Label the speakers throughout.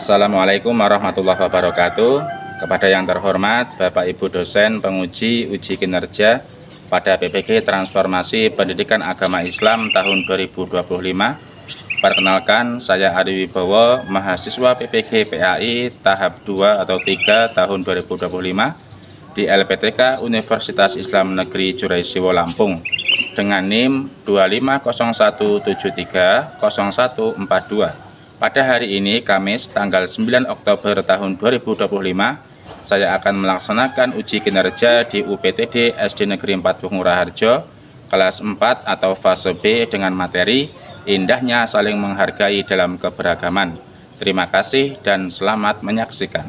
Speaker 1: Assalamualaikum warahmatullahi wabarakatuh. Kepada yang terhormat Bapak Ibu dosen penguji uji kinerja pada PPG Transformasi Pendidikan Agama Islam tahun 2025. Perkenalkan, saya Ari Wibowo, mahasiswa PPG PAI tahap 2 atau 3 tahun 2025 di LPTK Universitas Islam Negeri Juraisiwo Lampung dengan NIM 2501730142. Pada hari ini, Kamis, tanggal 9 Oktober tahun 2025, saya akan melaksanakan uji kinerja di UPTD SD Negeri 4 Bunguraharjo, kelas 4 atau fase B dengan materi Indahnya Saling Menghargai dalam Keberagaman. Terima kasih dan selamat menyaksikan.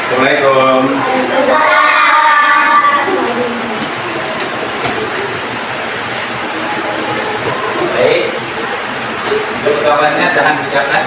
Speaker 1: Assalamualaikum. Baik. Untuk kelasnya silahkan disiapkan.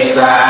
Speaker 2: Islam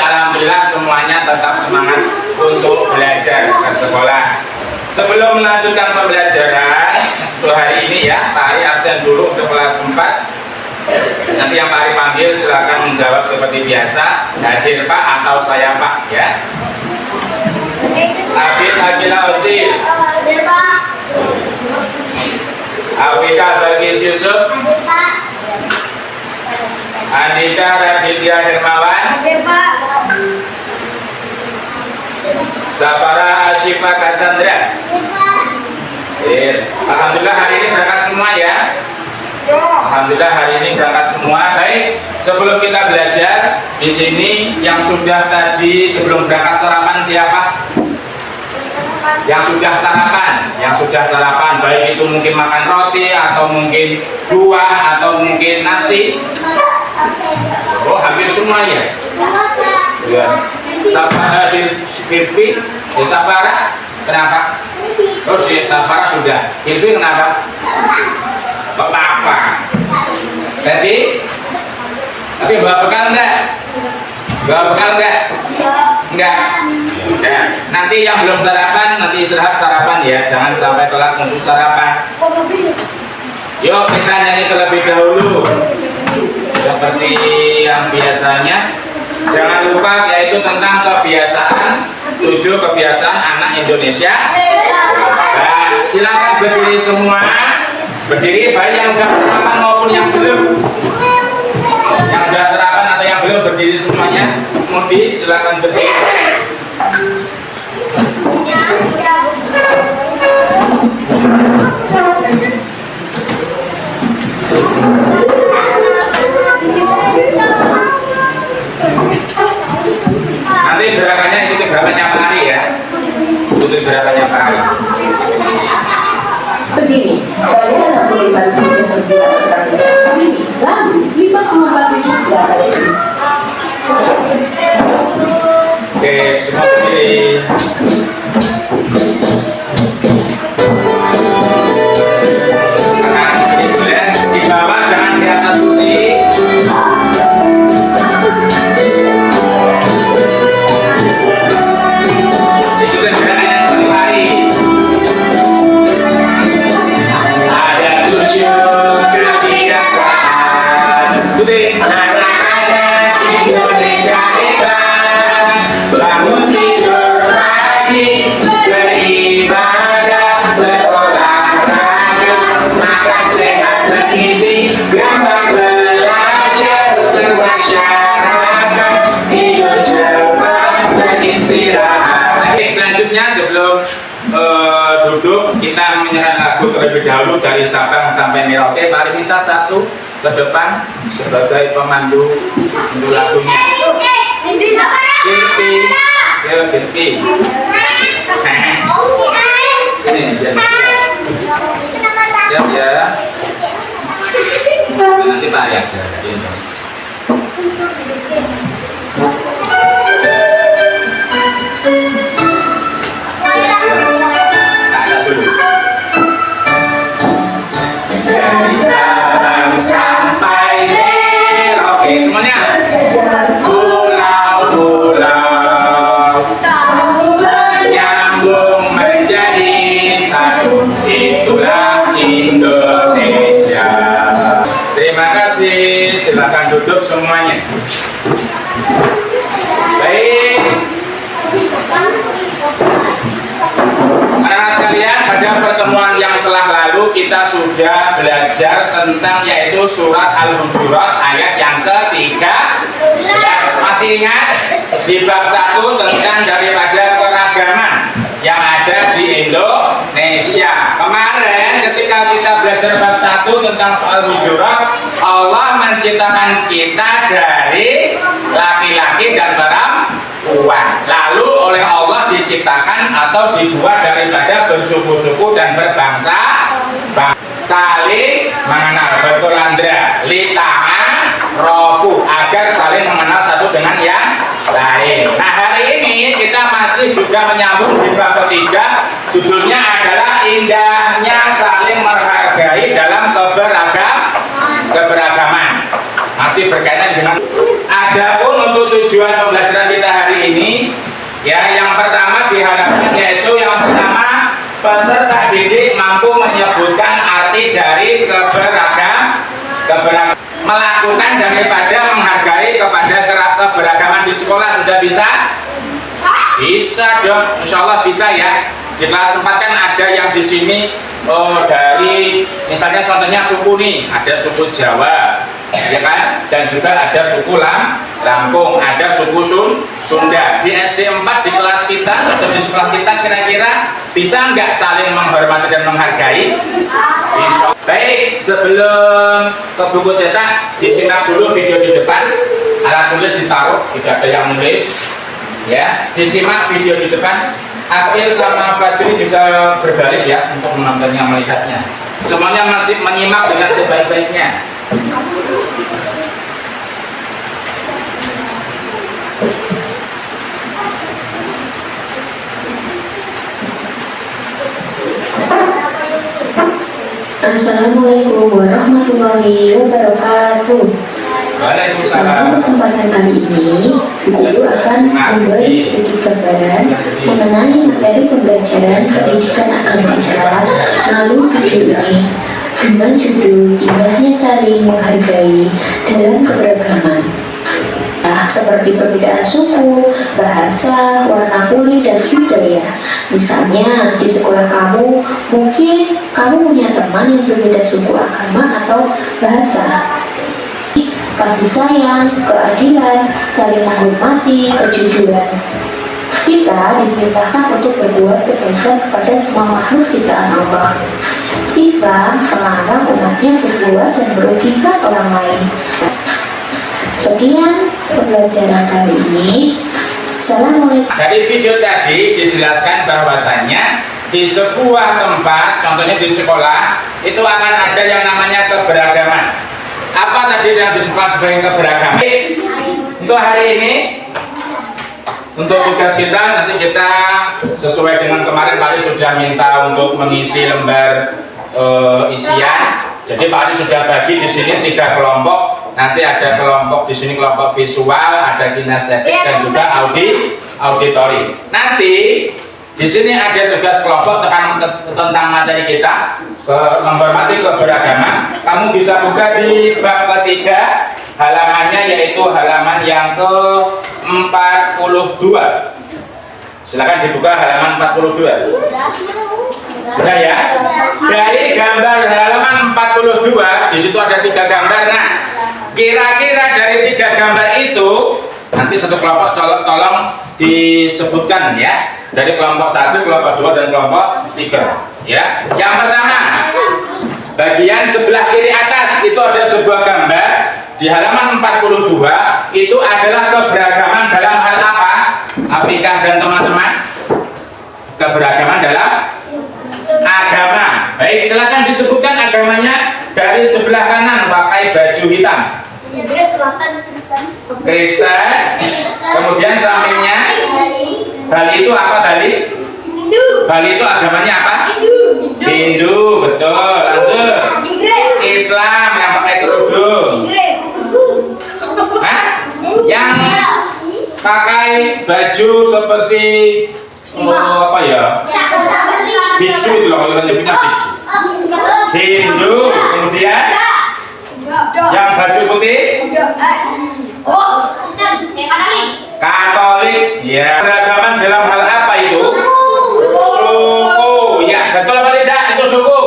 Speaker 1: alhamdulillah semuanya tetap semangat untuk belajar ke sekolah. Sebelum melanjutkan pembelajaran untuk hari ini ya, Pak Ari absen dulu untuk kelas 4. Nanti yang Pak Ari panggil silakan menjawab seperti biasa, hadir Pak atau saya Pak ya. Abid Akila Osil,
Speaker 2: Hadir Pak.
Speaker 1: Afika Balkis Yusuf,
Speaker 2: Hadir Pak.
Speaker 1: Andika Raditya Hermawan,
Speaker 2: Hadir Pak.
Speaker 1: Safara Asyifa Cassandra.
Speaker 2: Hadir Pak.
Speaker 1: Alhamdulillah hari ini berangkat semua ya. Alhamdulillah hari ini berangkat semua. Baik, sebelum kita belajar di sini yang sudah tadi sebelum berangkat sarapan siapa? Yang sudah sarapan, baik itu mungkin makan roti atau mungkin buah atau mungkin nasi. Oh, hampir semua ya. Ya. Safara Hirfi, Safara, kenapa? Oh, si Safara sudah. Hirfi kenapa? Apa? Jadi, tapi bawa bekal enggak? Enggak. Nanti yang belum sarapan, nanti istirahat sarapan ya. Jangan sampai telat untuk sarapan. Yuk kita nyanyi terlebih dahulu. Seperti yang biasanya. Jangan lupa yaitu tentang kebiasaan 7 kebiasaan anak Indonesia. Nah, silakan berdiri semua. Berdiri baik yang sudah sarapan maupun yang belum. Yang sudah sarapan atau yang belum berdiri semuanya. Mudi silakan berdiri. Nanti gerakannya ikuti gerakannya Pak Ari ya. Ikuti gerakannya Pak Ari.
Speaker 3: Begini, saya 65 ribu yang berjualan bersama ini, lalu 54 ribu sudah ada di sini.
Speaker 1: Oke, semua berdiri. Sekarang berdiri boleh. Di bawah jangan di atas kursi. Ikutin gerakannya seperti Ari. Ada 7 kebiasaan. Ikuti. Anak-anak Indonesia hebat. Bangun tidur pagi, beribadah, berolahraga, makan sehat bergizi, gampang belajar, bermasyarakat, tidur cepat, beristirahat. Oke, selanjutnya sebelum duduk kita menyanyikan lagu terlebih dahulu dari Sabang sampai Merauke. Mari minta satu ke depan sebagai pemandu untuk lagunya. Kirpi, ya Kirpi. Sini, siap ya. Nanti Pak Ari aja. Dari Sabang sampai Merauke semuanya. Pulau-pulau satu menyambung menjadi satu, itulah Indonesia. Terima kasih, silakan duduk semuanya. Baik. Anak-anak sekalian, pada pertemuan yang telah lalu kita sudah belajar tentang yaitu surat Al-Hujurat ayat yang ke-13. Masih ingat di bab 1 tentang daripada keragaman yang ada di Indonesia. Kemarin ketika kita belajar bab 1 tentang soal Hujurat, Allah menciptakan kita dari laki-laki dan perempuan. Lalu oleh Allah diciptakan atau dibuat daripada bersuku-suku dan berbangsa, saling mengenal. Betul Andra, lita'an rofu, agar saling mengenal satu dengan yang lain. Nah, hari ini kita masih juga menyambung di bab ketiga, judulnya adalah indahnya saling menghargai dalam keberagaman. Masih berkaitan dengan. Adapun untuk tujuan pembelajaran kita hari ini, ya, yang pertama diharapkan yaitu yang pertama peserta didik mampu menyebutkan arti dari keberagaman, melakukan daripada menghargai kepada keberagaman di sekolah. Sudah bisa? Bisa dong, insya Allah bisa ya. Di kelas 4 kan ada yang di sini dari misalnya contohnya suku nih, ada suku Jawa, ya kan, dan juga ada suku Lampung, ada suku Sunda. Di SD 4 di kelas kita atau di sekolah kita kira-kira bisa nggak saling menghormati dan menghargai? Insya Allah. Baik, sebelum ke buku cetak disimak dulu video di depan, alat tulis ditaruh, tidak ada yang nulis, ya, disimak video di depan. Akil sama Fajri bisa berbalik ya untuk menontonnya, melihatnya. Semuanya masih menyimak dengan sebaik-baiknya.
Speaker 2: Assalamualaikum warahmatullahi wabarakatuh. Pada kesempatan kali ini, Guru akan memberi sedikit gambaran mengenai materi pembelajaran pendidikan agama Islam melalui video ini dengan judul indahnya saling menghargai dalam keberagaman. Seperti perbedaan suku, bahasa, warna kulit, dan budaya. Misalnya di sekolah kamu, mungkin kamu punya teman yang berbeda suku, agama, atau bahasa. Kasih sayang, keadilan, saling menghormati, kejujuran. Kita diperintahkan untuk berbuat kebaikan kepada semua makhluk ciptaan Allah. Islam melarang umatnya berbuat dan merugikan orang lain. Sekian pembelajaran kali ini. Assalamualaikum.
Speaker 1: Dari video tadi dijelaskan bahwasannya di sebuah tempat, contohnya di sekolah, itu akan ada yang namanya keberagaman. Apa tadi yang disebut sebagai keberagaman? Untuk hari ini, untuk tugas kita, nanti kita sesuai dengan kemarin Pak Ari sudah minta untuk mengisi lembar isian. Jadi Pak Ari sudah bagi di sini 3 kelompok. Nanti ada kelompok di sini kelompok visual, ada kinestetik dan juga auditori. Nanti di sini ada tugas kelompok tentang materi kita, menghormati keberagaman. Kamu bisa buka di bab ketiga, halamannya yaitu halaman yang ke-42. Silakan dibuka halaman 42. Sudah ya? Dari gambar halaman 42, di situ ada 3 gambar. Nah, kira-kira dari 3 gambar itu nanti satu kelompok tolong disebutkan ya. Dari kelompok 1, kelompok 2, dan kelompok 3 ya. Yang pertama, bagian sebelah kiri atas itu ada sebuah gambar. Di halaman 42 itu adalah keberagaman dalam hal apa? Afrika dan teman-teman, keberagaman dalam agama. Baik, silakan disebutkan agamanya. Dari sebelah kanan pakai baju hitam, Kristen. Kemudian sampingnya Bali itu apa? Bali? Bali itu agamanya apa? Hindu, betul. Lanjut. Islam yang pakai kerudung. Hah? Yang pakai baju seperti apa ya? Biksu itu loh, kalau nyebutnya biksu. Hindu. Kemudian yang baju putih? Katolik. Ya. Beragaman dalam hal apa itu? Suku. Ya, betul apa tidak? Itu suku.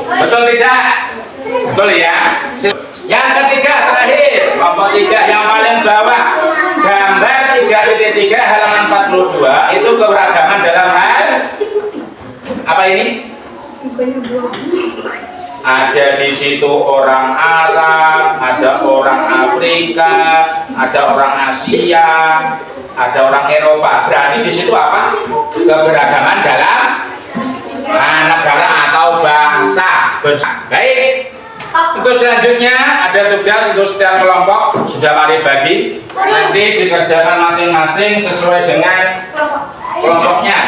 Speaker 1: Betul tidak? Betul ya. Yang ketiga terakhir, kelompok 3 yang paling bawah, gambar 3.3 halaman 42 itu keberagaman dalam hal apa ini? Ada di situ orang Arab, ada orang Afrika, ada orang Asia, ada orang Eropa. Berarti di situ apa? Keberagaman dalam negara atau bangsa. Baik. Untuk selanjutnya ada tugas untuk setiap kelompok sudah mari bagi. Nanti dikerjakan masing-masing sesuai dengan kelompoknya.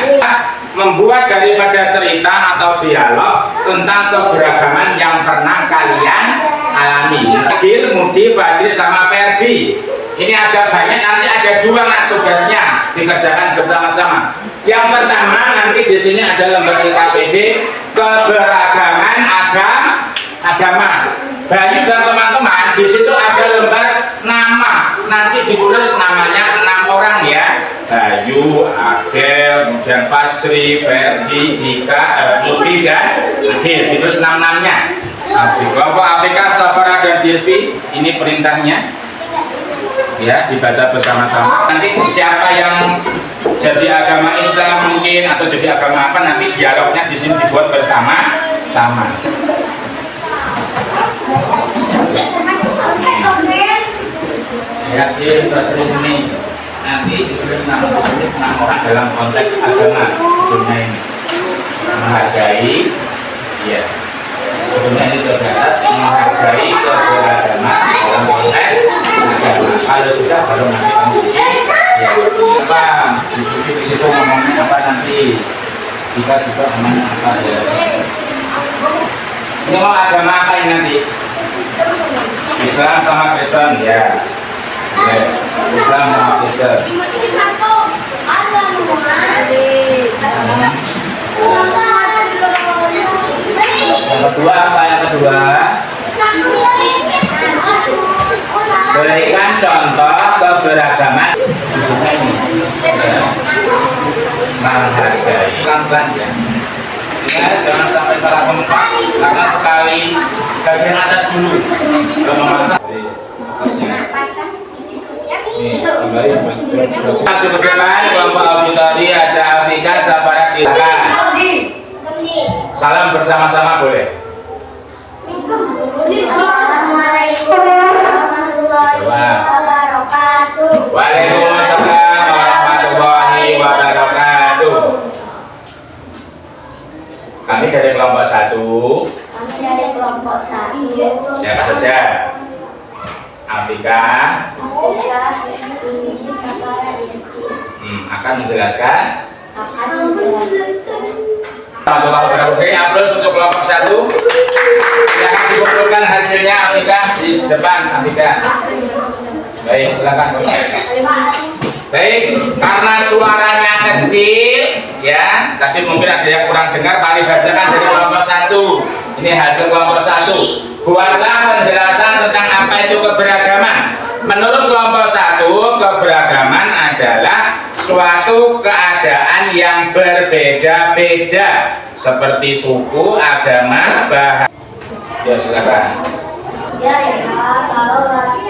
Speaker 1: Membuat daripada cerita atau dialog tentang keberagaman yang pernah kalian alami. Gil, Mudi, Fajri sama Ferdi. Ini agak banyak, nanti ada 2 nak tugasnya dikerjakan bersama-sama. Yang pertama nanti di sini ada lembar LKPD keberagaman agama. Bayu dan teman-teman di situ ada lembar nama. Nanti ditulis namanya 6 orang ya. Bayu, Abel, kemudian Fajri, Ferdi, Dika, Mudi dan Agil. Ditulis 6 namanya. Di kelompok Afrika, Safara dan Dilvi ini perintahnya. Ya, dibaca bersama-sama. Nanti siapa yang jadi agama Islam mungkin atau jadi agama apa, nanti dialognya di sini dibuat bersama-sama. Ya, di sini nanti ditulis nama di sini 6 orang dalam konteks agama dunia ini. Menghargai, ya. Sebelumnya ini di atas menghargai keberagaman dalam konteks agama. Kalau sudah baru nanti ya apa diskusi di situ ngomongnya apa nanti kita juga ngomongnya apa ya. Ini mau agama apa ini nanti? Islam sama Kristen ya. Islam sama Kristen. Yang kedua apa yang kedua? Berikan contoh keberagaman dunia ini. Menghargai pelan-pelan ya. Ya, jangan sampai salah tempat karena sekali bagian atas dulu kalau memasak maju ke depan. Kelompok auditori ada Afrika, Safara, Dika. Salam bersama-sama boleh. Waalaikumsalam warahmatullahi wabarakatuh. Kami dari kelompok 1. Siapa saja? Afrika. Akan menjelaskan. Oke, aplaus untuk kelompok 1. Silakan dikumpulkan hasilnya Afrika di depan Afrika. Baik, silakan. Baik, karena suaranya kecil, ya, tadi mungkin ada yang kurang dengar. Mari bacakan dari kelompok 1. Ini hasil kelompok 1. Buatlah penjelasan tentang apa itu keberagaman. Menurut kelompok 1, keberagaman adalah suatu keadaan yang berbeda-beda seperti suku, agama, bahasa. Ya, silakan.
Speaker 4: Ya, kalau hari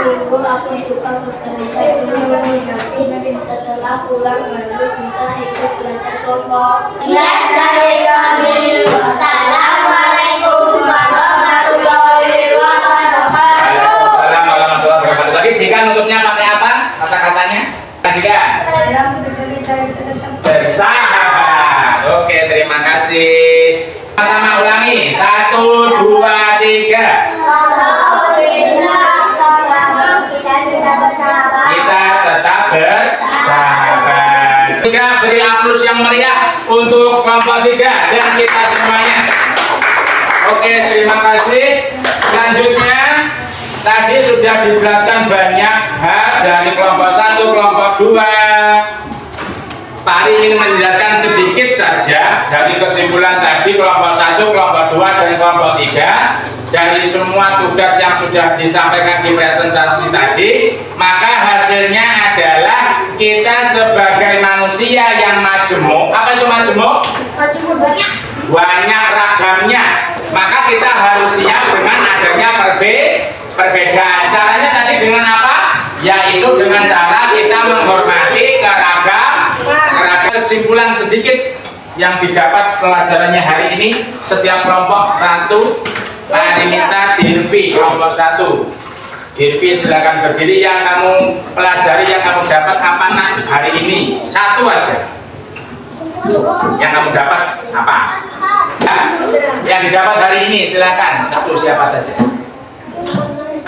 Speaker 4: Minggu aku suka bekerja itu nanti setelah pulang baru bisa ikut belajar kelompok.
Speaker 5: Ya, dari kami. Assalamualaikum warahmatullahi wabarakatuh.
Speaker 1: Waalaikumsalam warahmatullahi wabarakatuh. Lagi jika nutupnya pakai apa? Kata-katanya? Jika bersahabat. Oke, terima kasih. Sama ulangi. 1, 2, 3. Kita tetap bersahabat. 3, beri aplaus yang meriah untuk kelompok 3 dan kita semuanya. Oke, terima kasih. Selanjutnya tadi sudah dijelaskan banyak hal dari kelompok 1, kelompok 2. Pak Ari ingin menjelaskan sedikit saja dari kesimpulan tadi kelompok 1, kelompok 2, dan kelompok 3. Dari semua tugas yang sudah disampaikan di presentasi tadi, maka hasilnya adalah kita sebagai manusia yang majemuk. Apa itu majemuk? Banyak ragamnya. Maka kita harus siap dengan adanya perbedaan. Caranya tadi dengan apa? Yaitu dengan cara kita menghormati keragaman. Kesimpulan sedikit yang didapat pelajarannya hari ini, setiap kelompok 1, Pak minta Dirvi kelompok 1. Dirvi silakan berdiri. Yang kamu pelajari, yang kamu dapat apa nak hari ini? 1 aja. Yang kamu dapat apa? Nah, yang didapat hari ini silakan 1 siapa saja.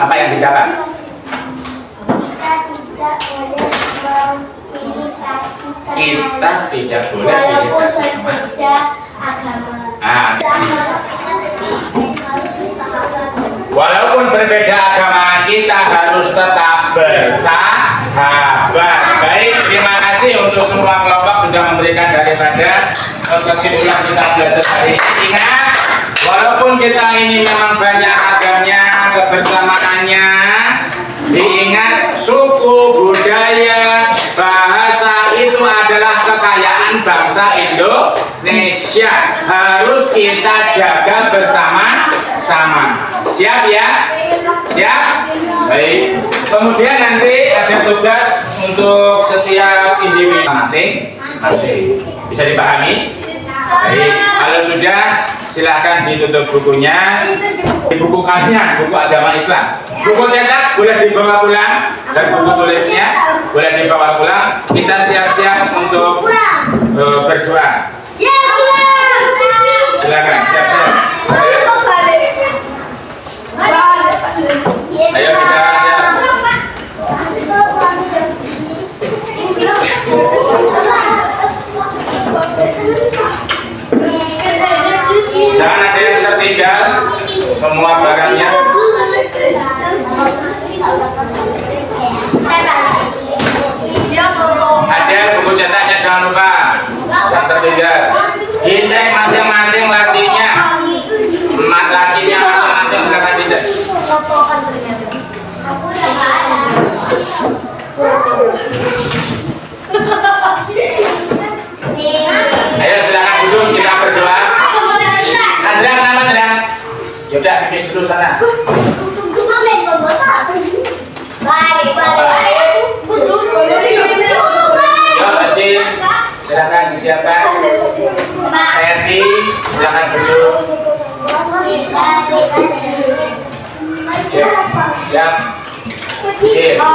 Speaker 1: Apa yang didapat? Kita tidak boleh pilih kasih
Speaker 4: agama.
Speaker 1: Walaupun berbeda agama, kita harus tetap bersahabat. Baik, terima kasih untuk semua kelompok sudah memberikan daripada kesimpulan kita belajar hari ini. Ingat, walaupun kita ini memang banyak agamanya, kebersamaannya, diingat suku, budaya, bahasa itu adalah kekayaan bangsa Indonesia. Harus kita jaga bersama-sama. Siap ya? Siap? Baik. Kemudian nanti ada tugas untuk setiap individu masing-masing. Bisa dipahami? Baik. Kalau sudah, silakan ditutup bukunya. Di buku kalian, buku agama Islam. Buku cetak boleh dibawa pulang dan buku tulisnya boleh dibawa pulang. Kita siap-siap untuk berdoa. Silakan, siap-siap. Ayo kita jangan ada yang tertinggal, semua barangnya. Ada buku cetaknya, jangan lupa, jangan tertinggal. Dicek masing-masing lacinya, lacinya masing-masing silakan dicek. Ayo silakan duduk, kita berdoa. Andra, kenapa Andra? Yaudah, bikin dulu sana. Yo, Acil, silakan disiapkan. Herdi, silakan duduk. Siap. Siap.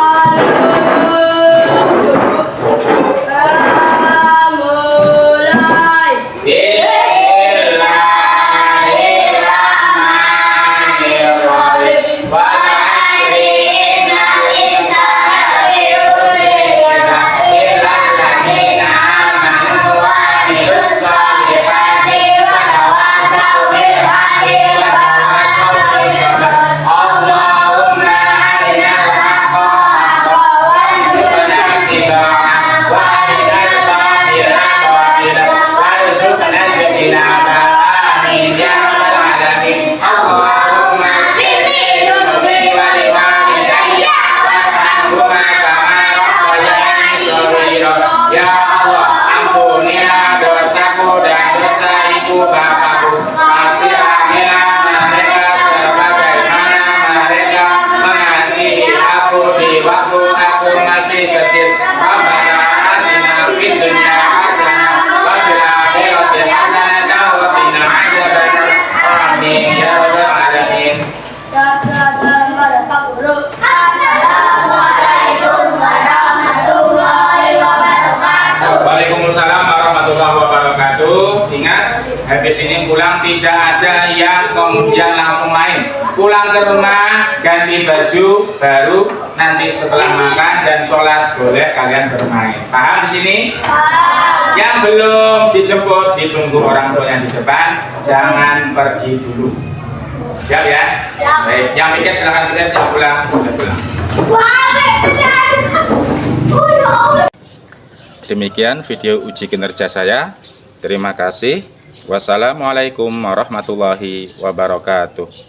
Speaker 1: Hafiz ini pulang tidak ada yang kemudian langsung main. Pulang ke rumah, ganti baju baru, nanti setelah makan dan sholat boleh kalian bermain. Paham di sini? Yang belum dijemput ditunggu orang tua yang di depan, jangan pergi dulu. Siap ya? Baik, yang pikir silakan pikir, yang pulang boleh pulang. Demikian video uji kinerja saya. Terima kasih. Wassalamualaikum warahmatullahi wabarakatuh.